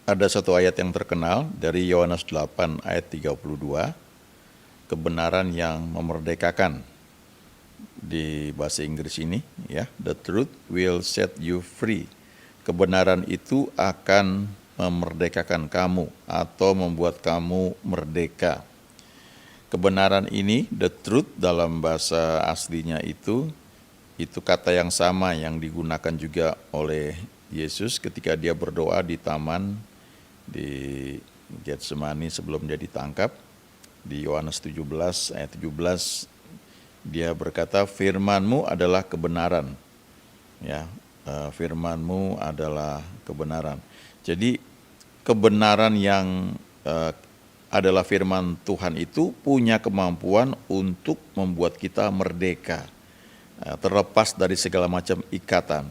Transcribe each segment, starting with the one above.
ada satu ayat yang terkenal dari Yohanes 8 ayat 32, kebenaran yang memerdekakan di bahasa Inggris ini, ya, the truth will set you free. Kebenaran itu akan memerdekakan kamu atau membuat kamu merdeka. Kebenaran ini, the truth dalam bahasa aslinya itu kata yang sama yang digunakan juga oleh Yesus ketika dia berdoa di taman di Getsemani sebelum dia ditangkap. Di Yohanes 17 ayat 17 dia berkata, firman-Mu adalah kebenaran. Ya, firman-Mu adalah kebenaran. Jadi kebenaran yang adalah firman Tuhan itu punya kemampuan untuk membuat kita merdeka, terlepas dari segala macam ikatan.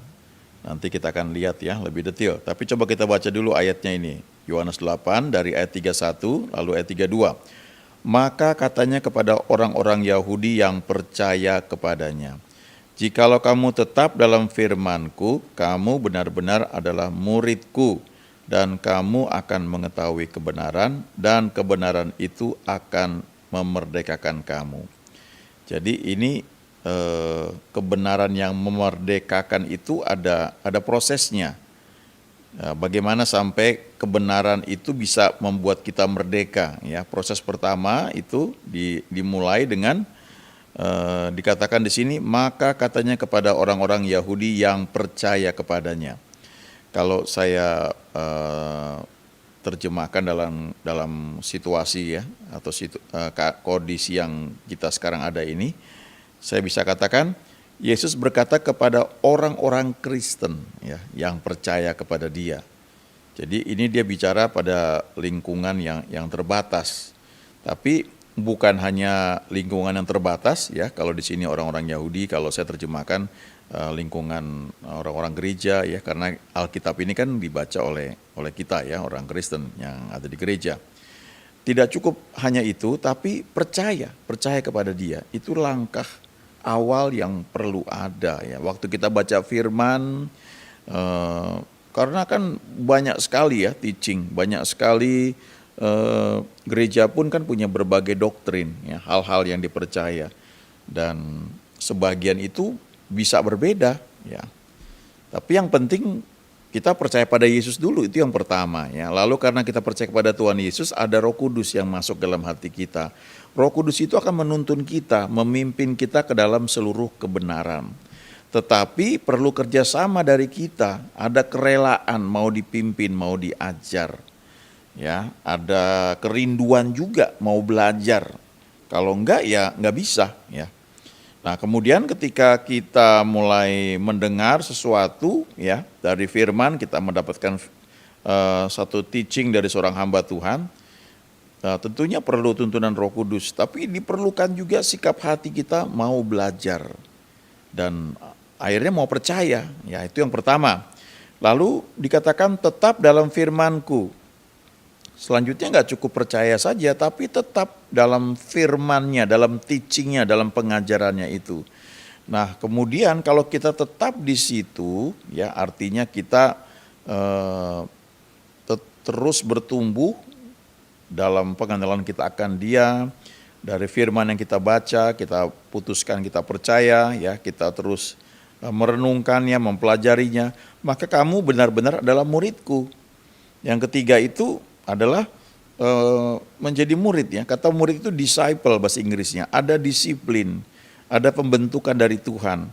Nanti kita akan lihat ya lebih detail. Tapi coba kita baca dulu ayatnya ini. Yohanes 8 dari ayat 31 lalu ayat 32. Maka katanya kepada orang-orang Yahudi yang percaya kepadanya, jikalau kamu tetap dalam firman-Ku, kamu benar-benar adalah murid-Ku, dan kamu akan mengetahui kebenaran, dan kebenaran itu akan memerdekakan kamu. Jadi ini kebenaran yang memerdekakan itu ada prosesnya. Bagaimana sampai kebenaran itu bisa membuat kita merdeka, ya. Proses pertama itu dimulai dengan dikatakan di sini, maka katanya kepada orang-orang Yahudi yang percaya kepadanya. Kalau saya terjemahkan dalam situasi ya atau kondisi yang kita sekarang ada ini, saya bisa katakan Yesus berkata kepada orang-orang Kristen ya yang percaya kepada Dia. Jadi ini dia bicara pada lingkungan yang terbatas. Tapi bukan hanya lingkungan yang terbatas ya. Kalau di sini orang-orang Yahudi, kalau saya terjemahkan lingkungan orang-orang gereja ya, karena Alkitab ini kan dibaca oleh kita ya, orang Kristen yang ada di gereja. Tidak cukup hanya itu, tapi percaya kepada Dia. Itu langkah awal yang perlu ada ya. Waktu kita baca firman, karena kan banyak sekali ya teaching, banyak sekali gereja pun kan punya berbagai doktrin ya, hal-hal yang dipercaya, dan sebagian itu bisa berbeda ya. Tapi yang penting kita percaya pada Yesus dulu, itu yang pertama ya. Lalu karena kita percaya kepada Tuhan Yesus, ada Roh Kudus yang masuk dalam hati kita. Roh Kudus itu akan menuntun kita, memimpin kita ke dalam seluruh kebenaran. Tetapi perlu kerjasama dari kita, ada kerelaan mau dipimpin, mau diajar. Ya, ada kerinduan juga mau belajar. Kalau enggak ya enggak bisa ya. Nah, kemudian ketika kita mulai mendengar sesuatu ya dari firman, kita mendapatkan satu teaching dari seorang hamba Tuhan, tentunya perlu tuntunan Roh Kudus, tapi diperlukan juga sikap hati kita mau belajar dan akhirnya mau percaya. Ya, itu yang pertama. Lalu dikatakan tetap dalam firman-Ku. Selanjutnya nggak cukup percaya saja, tapi tetap dalam firman-Nya, dalam teaching-nya, dalam pengajarannya itu. Nah, kemudian kalau kita tetap di situ, ya artinya kita terus bertumbuh dalam pengenalan kita akan Dia, dari firman yang kita baca, kita putuskan, kita percaya, ya kita terus merenungkannya, mempelajarinya, maka kamu benar-benar adalah murid-Ku. Yang ketiga itu adalah menjadi murid ya. Kata murid itu disciple bahasa Inggrisnya. Ada disiplin, ada pembentukan dari Tuhan.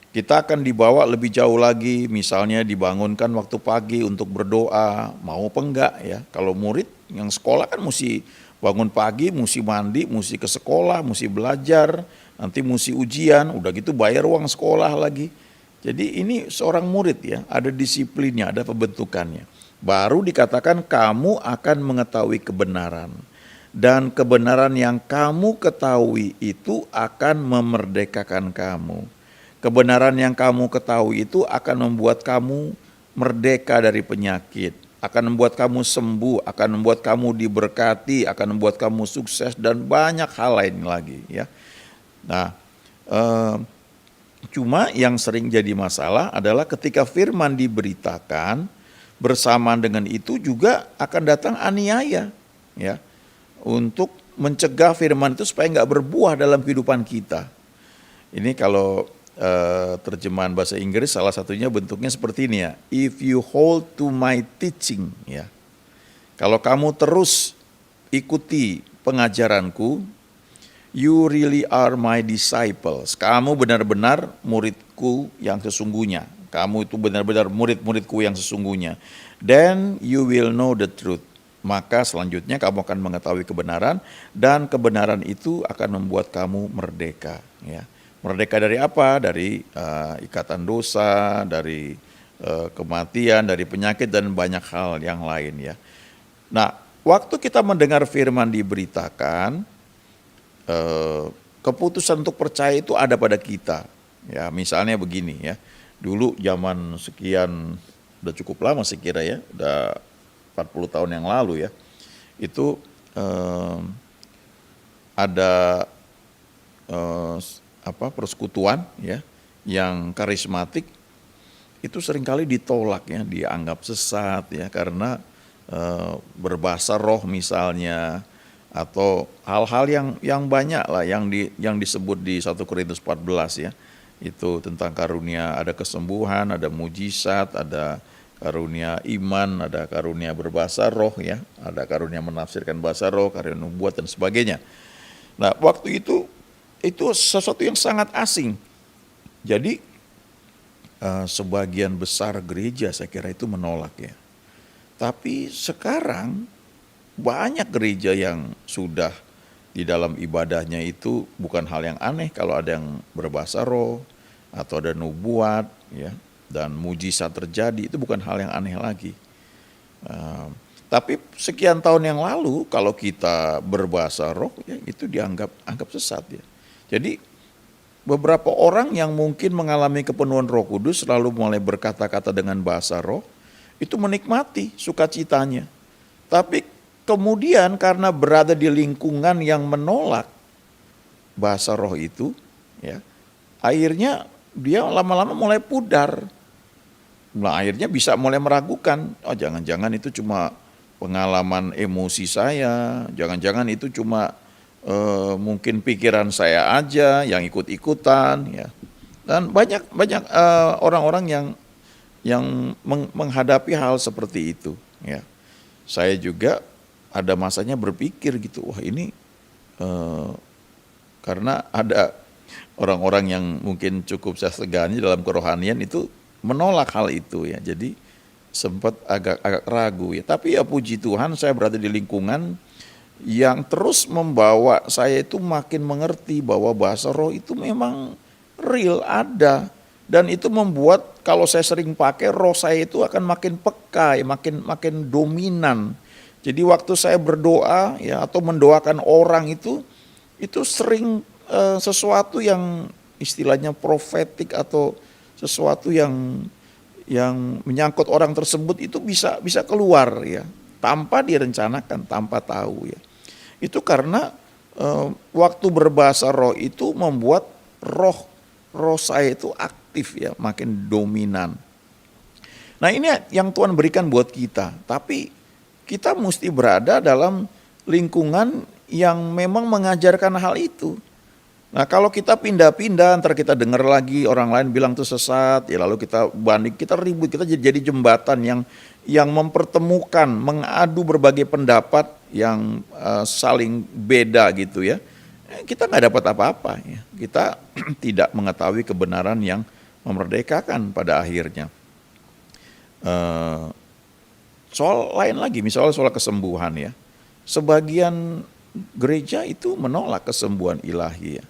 Kita akan dibawa lebih jauh lagi, misalnya dibangunkan waktu pagi untuk berdoa, mau apa enggak ya. Kalau murid yang sekolah kan mesti bangun pagi, mesti mandi, mesti ke sekolah, mesti belajar, nanti mesti ujian, udah gitu bayar uang sekolah lagi. Jadi ini seorang murid ya, ada disiplinnya, ada pembentukannya. Baru dikatakan kamu akan mengetahui kebenaran. Dan kebenaran yang kamu ketahui itu akan memerdekakan kamu. Kebenaran yang kamu ketahui itu akan membuat kamu merdeka dari penyakit. Akan membuat kamu sembuh, akan membuat kamu diberkati, akan membuat kamu sukses, dan banyak hal lain lagi ya. Nah, cuma yang sering jadi masalah adalah ketika firman diberitakan, bersamaan dengan itu juga akan datang aniaya, ya, untuk mencegah firman itu supaya nggak berbuah dalam kehidupan kita. Ini kalau terjemahan bahasa Inggris salah satunya bentuknya seperti ini ya. If you hold to my teaching, ya. Kalau kamu terus ikuti pengajaranku, you really are my disciples. Kamu benar-benar muridku yang sesungguhnya. Kamu itu benar-benar murid-muridku yang sesungguhnya. Then you will know the truth. Maka selanjutnya kamu akan mengetahui kebenaran, dan kebenaran itu akan membuat kamu merdeka, ya. Merdeka dari apa? Dari ikatan dosa, dari kematian, dari penyakit, dan banyak hal yang lain, ya. Nah, waktu kita mendengar firman diberitakan, keputusan untuk percaya itu ada pada kita. Ya, misalnya begini, ya. Dulu zaman sekian, udah cukup lama saya kira, ya, udah 40 tahun yang lalu, ya. Itu ada persekutuan, ya, yang karismatik itu seringkali ditolak, ya, dianggap sesat, ya, karena berbahasa roh misalnya, atau hal-hal yang banyak lah yang disebut di 1 Korintus 14, ya. Itu tentang karunia, ada kesembuhan, ada mujizat, ada karunia iman, ada karunia berbahasa roh, ya, ada karunia menafsirkan bahasa roh, karunia nubuat dan sebagainya. Nah, waktu itu sesuatu yang sangat asing. Jadi sebagian besar gereja saya kira itu menolak, ya. Tapi sekarang banyak gereja yang sudah di dalam ibadahnya itu bukan hal yang aneh kalau ada yang berbahasa roh atau ada nubuat, ya, dan mujizat terjadi, itu bukan hal yang aneh lagi. Tapi sekian tahun yang lalu kalau kita berbahasa roh, ya, itu dianggap sesat, ya. Jadi beberapa orang yang mungkin mengalami kepenuhan Roh Kudus lalu mulai berkata-kata dengan bahasa roh, itu menikmati sukacitanya. Tapi kemudian karena berada di lingkungan yang menolak bahasa roh itu, ya, akhirnya dia lama-lama mulai pudar. Nah, akhirnya bisa mulai meragukan, oh jangan-jangan itu cuma pengalaman emosi saya, jangan-jangan itu cuma mungkin pikiran saya aja yang ikut-ikutan, ya. Dan banyak orang-orang yang menghadapi hal seperti itu, ya. Saya juga ada masanya berpikir gitu, wah ini karena ada orang-orang yang mungkin cukup saya segani dalam kerohanian itu menolak hal itu, ya. Jadi sempat agak ragu, ya. Tapi ya puji Tuhan saya berada di lingkungan yang terus membawa saya itu makin mengerti bahwa bahasa roh itu memang real, ada. Dan itu membuat kalau saya sering pakai, roh saya itu akan makin peka, makin dominan. Jadi waktu saya berdoa, ya, atau mendoakan orang itu sering sesuatu yang istilahnya profetik atau sesuatu yang menyangkut orang tersebut itu bisa keluar, ya, tanpa direncanakan, tanpa tahu, ya. Itu karena waktu berbahasa roh itu membuat roh saya itu aktif, ya, makin dominan. Nah, ini yang Tuhan berikan buat kita, tapi kita mesti berada dalam lingkungan yang memang mengajarkan hal itu. Nah, kalau kita pindah-pindah, ntar kita dengar lagi orang lain bilang itu sesat, ya, lalu kita banding, kita ribut, kita jadi jembatan yang mempertemukan, mengadu berbagai pendapat yang saling beda gitu, ya. Kita nggak dapat apa-apa, ya. Kita tidak mengetahui kebenaran yang memerdekakan pada akhirnya. Soal lain lagi, misalnya soal kesembuhan, ya. Sebagian gereja itu menolak kesembuhan ilahi, ya.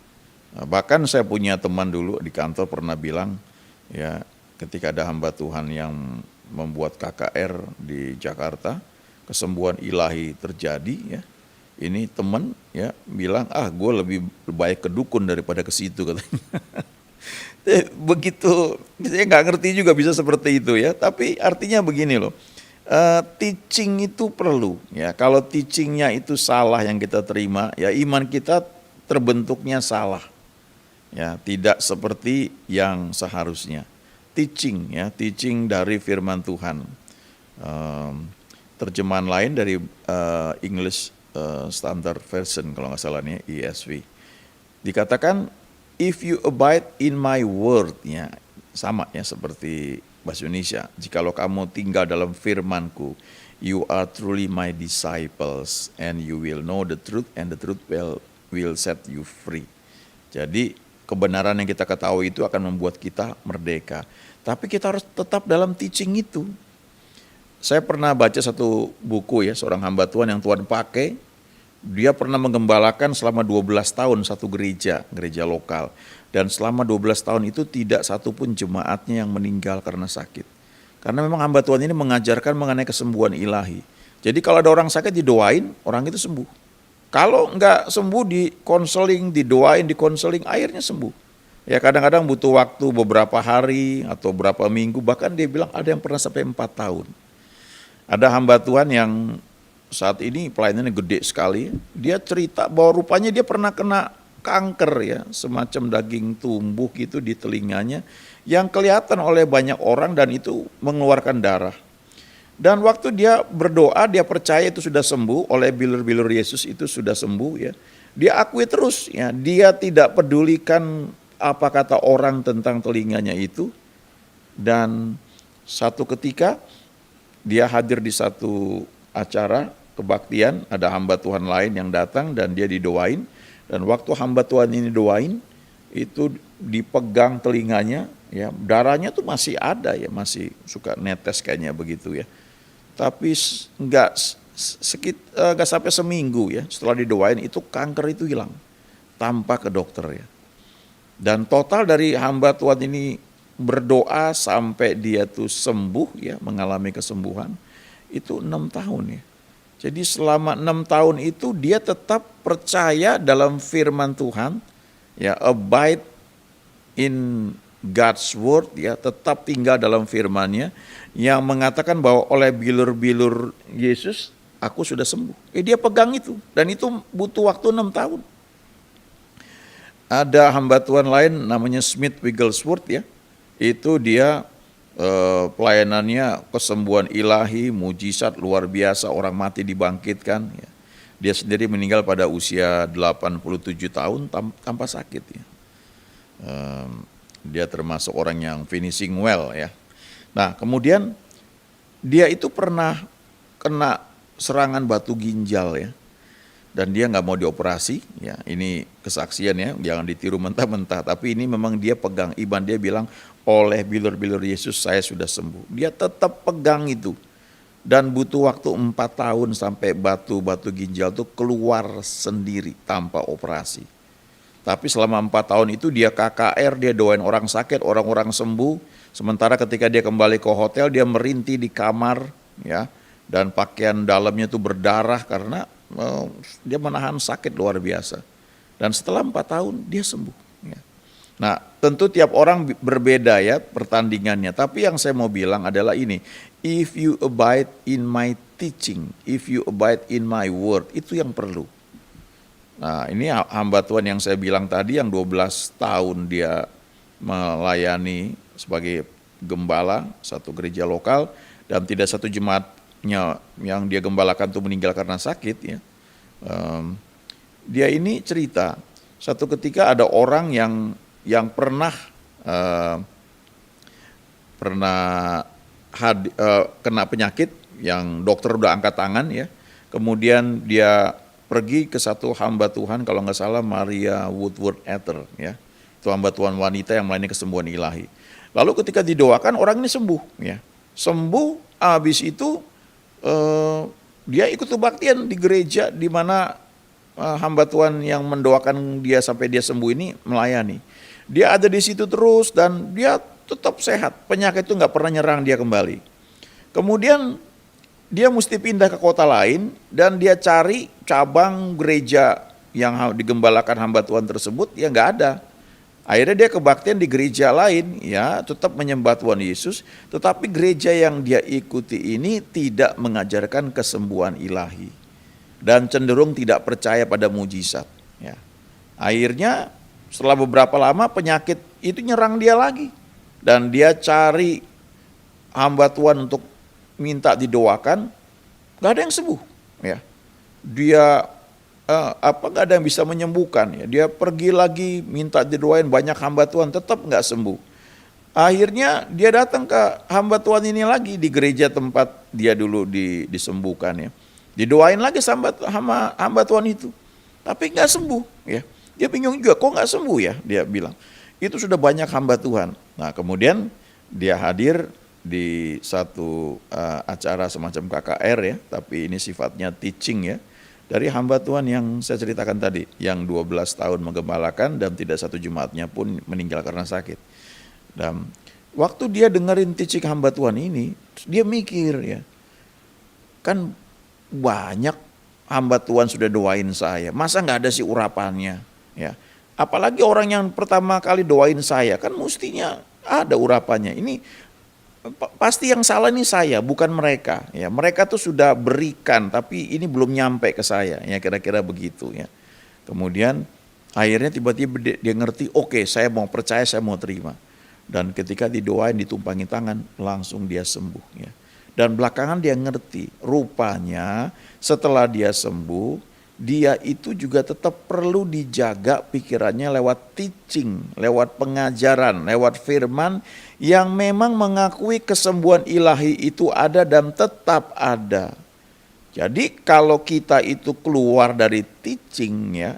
Bahkan saya punya teman dulu di kantor pernah bilang, ya, ketika ada hamba Tuhan yang membuat KKR di Jakarta, kesembuhan ilahi terjadi, ya. Ini teman, ya, bilang, gue lebih baik ke dukun daripada ke situ, katanya. Begitu, saya nggak ngerti juga bisa seperti itu, ya. Tapi artinya begini loh, teaching itu perlu, ya. Kalau teachingnya itu salah yang kita terima, ya, iman kita terbentuknya salah, ya, tidak seperti yang seharusnya. Teaching, ya, teaching dari firman Tuhan. Terjemahan lain dari English Standard Version kalau nggak salah nih, ESV. Dikatakan, if you abide in my word, ya sama ya seperti bahasa Indonesia. Jikalau kamu tinggal dalam firmanku, you are truly my disciples and you will know the truth and the truth will set you free. Jadi kebenaran yang kita ketahui itu akan membuat kita merdeka. Tapi kita harus tetap dalam teaching itu. Saya pernah baca satu buku ya, seorang hamba Tuhan yang Tuhan pakai. Dia pernah menggembalakan selama 12 tahun satu gereja lokal. Dan selama 12 tahun itu tidak satupun jemaatnya yang meninggal karena sakit. Karena memang hamba Tuhan ini mengajarkan mengenai kesembuhan ilahi. Jadi kalau ada orang sakit didoain, orang itu sembuh. Kalau enggak sembuh di konseling, didoain, di konseling, akhirnya sembuh. Ya kadang-kadang butuh waktu beberapa hari atau beberapa minggu, bahkan dia bilang ada yang pernah sampai 4 tahun. Ada hamba Tuhan yang saat ini pelayanannya gede sekali, dia cerita bahwa rupanya dia pernah kena kanker ya, semacam daging tumbuh gitu di telinganya, yang kelihatan oleh banyak orang dan itu mengeluarkan darah. Dan waktu dia berdoa, dia percaya itu sudah sembuh, oleh bilur-bilur Yesus itu sudah sembuh ya. Dia akui terus ya, dia tidak pedulikan apa kata orang tentang telinganya itu. Dan satu ketika dia hadir di satu acara kebaktian, ada hamba Tuhan lain yang datang dan dia didoain. Dan waktu hamba Tuhan ini doain, itu dipegang telinganya, ya darahnya tuh masih ada ya, masih suka netes kayaknya begitu ya. Tapi enggak sampai seminggu ya, setelah didoain itu kanker itu hilang tanpa ke dokter ya. Dan total dari hamba Tuhan ini berdoa sampai dia tuh sembuh ya, mengalami kesembuhan, itu 6 tahun ya. Jadi selama 6 tahun itu dia tetap percaya dalam firman Tuhan, ya abide in God's word ya, tetap tinggal dalam firman-Nya yang mengatakan bahwa oleh bilur-bilur Yesus aku sudah sembuh. Dia pegang itu dan itu butuh waktu 6 tahun. Ada hamba Tuhan lain namanya Smith Wigglesworth ya. Itu dia pelayanannya kesembuhan ilahi, mujizat luar biasa, orang mati dibangkitkan ya. Dia sendiri meninggal pada usia 87 tahun tanpa sakit ya. Dia termasuk orang yang finishing well ya. Nah kemudian dia itu pernah kena serangan batu ginjal ya. Dan dia nggak mau dioperasi ya. Ini kesaksian ya, jangan ditiru mentah-mentah. Tapi ini memang dia pegang iman, dia bilang oleh bilur-bilur Yesus saya sudah sembuh. Dia tetap pegang itu. Dan butuh waktu 4 tahun sampai batu-batu ginjal itu keluar sendiri tanpa operasi. Tapi selama 4 tahun itu dia KKR, dia doain orang sakit, orang-orang sembuh. Sementara ketika dia kembali ke hotel, dia merintih di kamar, ya, dan pakaian dalamnya itu berdarah karena dia menahan sakit luar biasa. Dan setelah 4 tahun dia sembuh. Ya. Nah tentu tiap orang berbeda ya pertandingannya. Tapi yang saya mau bilang adalah ini, if you abide in my teaching, if you abide in my word, itu yang perlu. Nah ini hamba Tuhan yang saya bilang tadi yang 12 tahun dia melayani sebagai gembala satu gereja lokal dan tidak satu jemaatnya yang dia gembalakan itu meninggal karena sakit ya. Dia ini cerita satu ketika ada orang yang pernah kena penyakit yang dokter udah angkat tangan ya. Kemudian dia pergi ke satu hamba Tuhan, kalau nggak salah Maria Woodward Ether ya, itu hamba Tuhan wanita yang melayani kesembuhan ilahi. Lalu ketika didoakan orang ini sembuh ya, sembuh. Habis itu dia ikut kebaktian di gereja di mana hamba Tuhan yang mendoakan dia sampai dia sembuh ini melayani. Dia ada di situ terus dan dia tetap sehat, penyakit itu nggak pernah nyerang dia kembali. Kemudian dia mesti pindah ke kota lain dan dia cari cabang gereja yang digembalakan hamba Tuhan tersebut, ya nggak ada. Akhirnya dia kebaktian di gereja lain, ya tetap menyembah Tuhan Yesus, tetapi gereja yang dia ikuti ini tidak mengajarkan kesembuhan ilahi dan cenderung tidak percaya pada mujizat. Ya. Akhirnya setelah beberapa lama penyakit itu nyerang dia lagi dan dia cari hamba Tuhan untuk minta didoakan, nggak ada yang sembuh. Ya, dia nggak ada yang bisa menyembuhkan. Ya, dia pergi lagi minta didoain banyak hamba Tuhan, tetap nggak sembuh. Akhirnya dia datang ke hamba Tuhan ini lagi di gereja tempat dia dulu disembuhkan ya. Didoain lagi sama hamba Tuhan itu, tapi nggak sembuh ya. Dia bingung juga, kok nggak sembuh ya? Dia bilang, itu sudah banyak hamba Tuhan. Nah kemudian dia hadir di satu acara semacam KKR ya, tapi ini sifatnya teaching ya. Dari hamba Tuhan yang saya ceritakan tadi, yang 12 tahun menggembalakan dan tidak satu jemaatnya pun meninggal karena sakit. Dan waktu dia dengerin teaching hamba Tuhan ini, dia mikir ya, kan banyak hamba Tuhan sudah doain saya, masa nggak ada sih urapannya ya? Apalagi orang yang pertama kali doain saya, kan mestinya ada urapannya. Ini pasti yang salah ini saya, bukan mereka. Ya, mereka tuh sudah berikan, tapi ini belum nyampe ke saya. Ya kira-kira begitu ya. Kemudian akhirnya tiba-tiba dia ngerti, oke, saya mau percaya, saya mau terima. Dan ketika didoain, ditumpangi tangan, langsung dia sembuh. Ya. Dan belakangan dia ngerti, rupanya setelah dia sembuh, dia itu juga tetap perlu dijaga pikirannya lewat teaching, lewat pengajaran, lewat firman yang memang mengakui kesembuhan ilahi itu ada dan tetap ada. Jadi kalau kita itu keluar dari teaching ya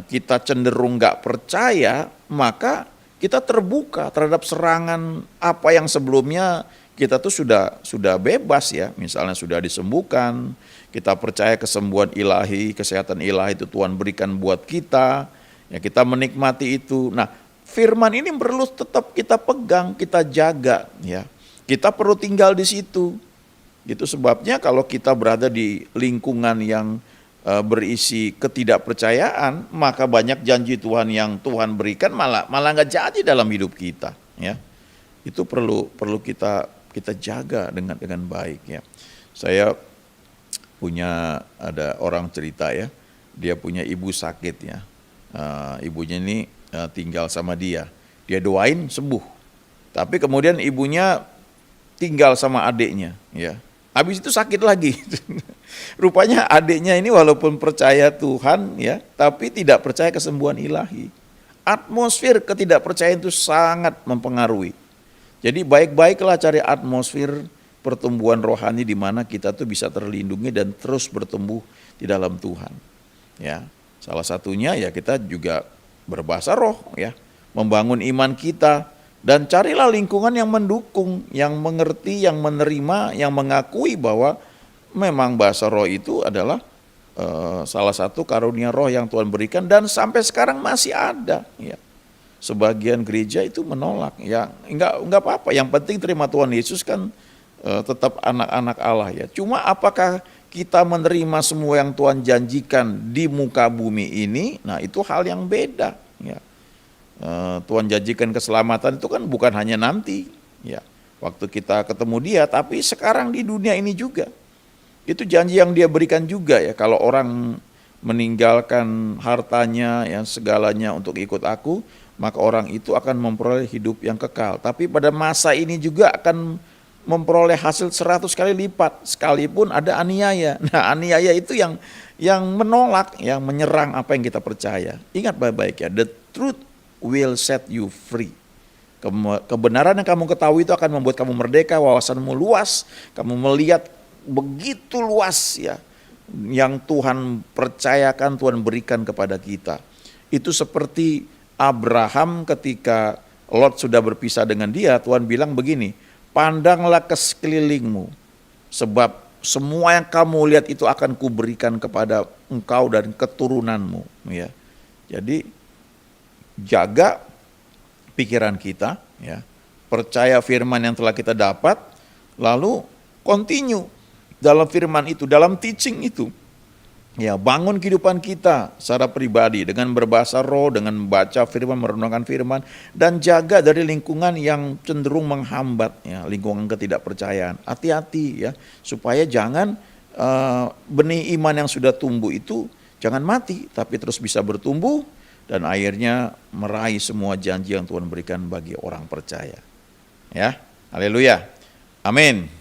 kita cenderung gak percaya, maka kita terbuka terhadap serangan apa yang sebelumnya kita tuh sudah bebas ya, misalnya sudah disembuhkan, kita percaya kesembuhan ilahi, kesehatan ilahi itu Tuhan berikan buat kita, ya kita menikmati itu. Nah, firman ini perlu tetap kita pegang, kita jaga ya. Kita perlu tinggal di situ. Itu sebabnya kalau kita berada di lingkungan yang berisi ketidakpercayaan, maka banyak janji Tuhan yang Tuhan berikan malah nggak jadi dalam hidup kita ya. Itu perlu kita jaga dengan baik ya. Saya punya ada orang cerita ya, dia punya ibu sakit ya. Ibunya ini tinggal sama dia doain sembuh. Tapi kemudian ibunya tinggal sama adiknya ya. Habis itu sakit lagi. Rupanya adiknya ini walaupun percaya Tuhan ya, tapi tidak percaya kesembuhan ilahi. Atmosfer ketidakpercayaan itu sangat mempengaruhi. Jadi baik-baiklah cari atmosfer pertumbuhan rohani di mana kita tuh bisa terlindungi dan terus bertumbuh di dalam Tuhan. Ya, salah satunya ya kita juga berbahasa roh ya, membangun iman kita. Dan carilah lingkungan yang mendukung, yang mengerti, yang menerima, yang mengakui bahwa memang bahasa roh itu adalah salah satu karunia roh yang Tuhan berikan dan sampai sekarang masih ada. Ya. Sebagian gereja itu menolak, ya enggak apa-apa. Yang penting terima Tuhan Yesus kan tetap anak-anak Allah ya. Cuma apakah kita menerima semua yang Tuhan janjikan di muka bumi ini? Nah itu hal yang beda. Ya. Tuhan janjikan keselamatan itu kan bukan hanya nanti ya waktu kita ketemu dia, tapi sekarang di dunia ini juga itu janji yang dia berikan juga ya. Kalau orang meninggalkan hartanya yang segalanya untuk ikut aku, maka orang itu akan memperoleh hidup yang kekal. Tapi pada masa ini juga akan memperoleh hasil 100 kali lipat sekalipun ada aniaya. Nah aniaya itu yang menolak, yang menyerang apa yang kita percaya. Ingat baik-baik ya, the truth will set you free. Kebenaran yang kamu ketahui itu akan membuat kamu merdeka, wawasanmu luas, kamu melihat begitu luas ya, yang Tuhan percayakan, Tuhan berikan kepada kita. Itu seperti Abraham ketika Lot sudah berpisah dengan dia, Tuhan bilang begini, pandanglah ke sekelilingmu, sebab semua yang kamu lihat itu akan kuberikan kepada engkau dan keturunanmu. Ya. Jadi jaga pikiran kita, ya, percaya firman yang telah kita dapat, lalu continue dalam firman itu, dalam teaching itu. Ya, bangun kehidupan kita secara pribadi dengan berbahasa roh, dengan membaca firman, merenungkan firman, dan jaga dari lingkungan yang cenderung menghambat, ya, lingkungan ketidakpercayaan. Hati-hati ya, supaya jangan benih iman yang sudah tumbuh itu jangan mati, tapi terus bisa bertumbuh dan akhirnya meraih semua janji yang Tuhan berikan bagi orang percaya. Ya, haleluya. Amin.